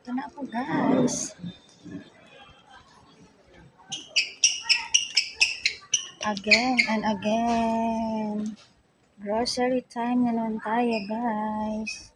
Ito na ako guys. Again and again. Grocery time na naman tayo guys.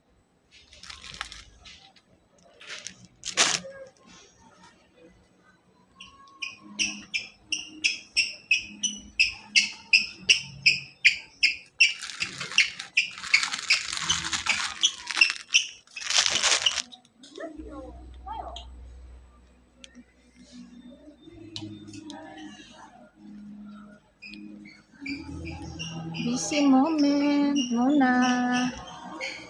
Busy moment muna.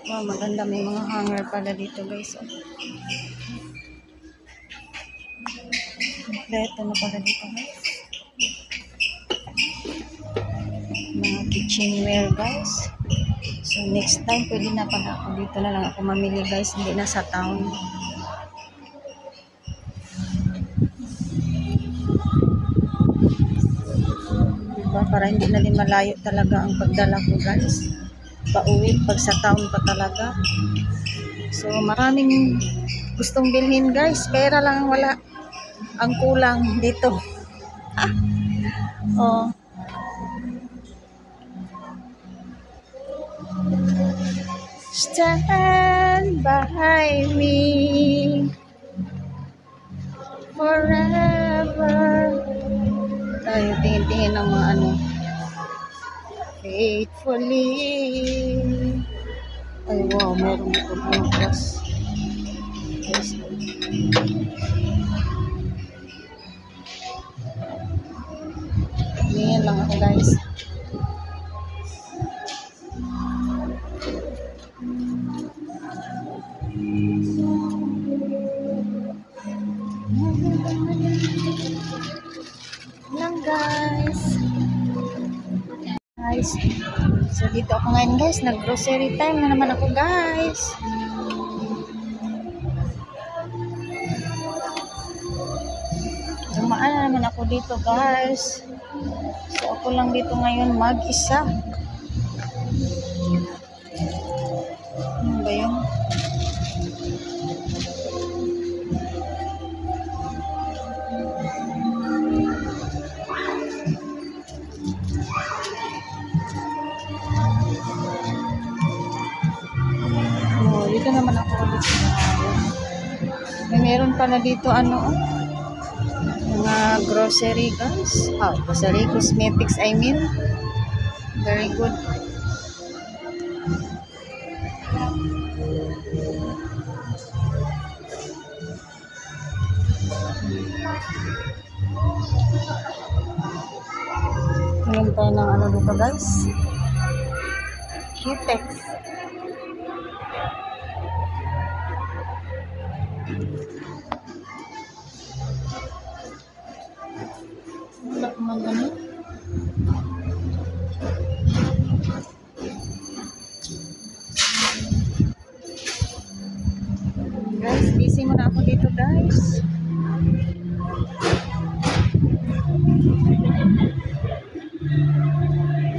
Wow, maganda, may mga hanger pala dito guys. Kompleto na pala dito guys. Mga kitchenware guys. So next time pwede na pala ako dito na lang ako mamili guys, hindi na sa town. Diba? Para hindi na din malayo talaga ang pagdala ko guys. Pauwi pag sa town pa talaga. So maraming gustong bilhin guys, pera lang wala. Ang kulang dito. Oh. Stand by me forever. Tayo tingin-tingin ng mga ano. Faithfully. Ay wow, meron ito mga class. Yes. Tingin lang ako guys. Lang guys. So dito ako ngayon guys, nag-grocery time na naman ako guys. Dumaan na naman ako dito guys. So ako lang dito ngayon mag-isa. Ano ba yun? Dito naman ako ulit sa meron pala dito ano mga grocery guys. Grocery cosmetics I mean. Very good. Tingnan tayo ng ano dito guys. Cutex. Wala naman ganun. Guys, busy muna ako dito guys.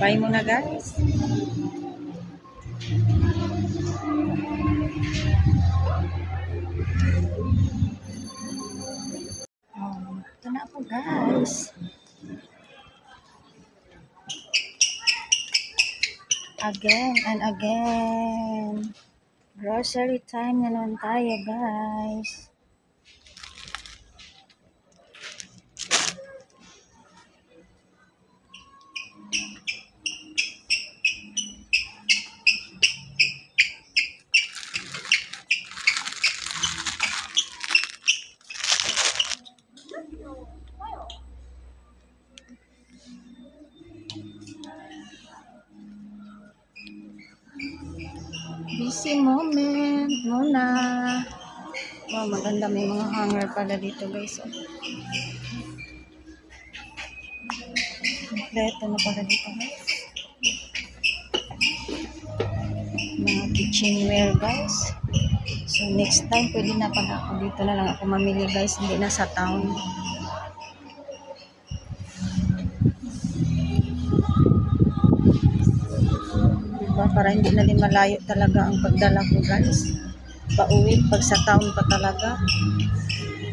Bye muna guys. Ito na ako guys. Again and again. Grocery time na naman tayo guys. Busy moment muna. Wow, maganda, may mga hanger pala dito guys. Kompleto na pala dito guys. Mga kitchenware guys. So next time pwede na pala ako dito na lang ako mamili guys, hindi na sa town. Diba? Para hindi na din malayo talaga ang pagdala ko guys. pauwi pag sa town pa talaga.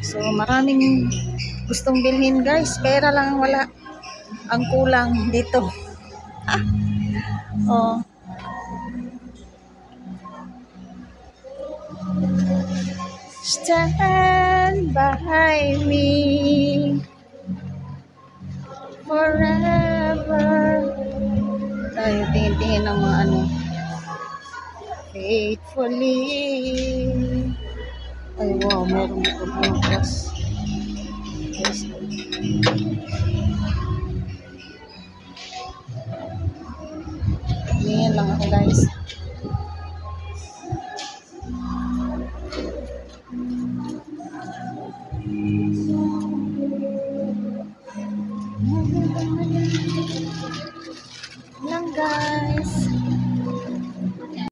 So maraming gustong bilhin guys, pera lang ang wala, ang kulang dito. Oh, stand by me forever. Tayo tingin-tingin ng mga ano, faithfully. Ay wow, meron dito mga cross. Yes. Tingin lang ako guys.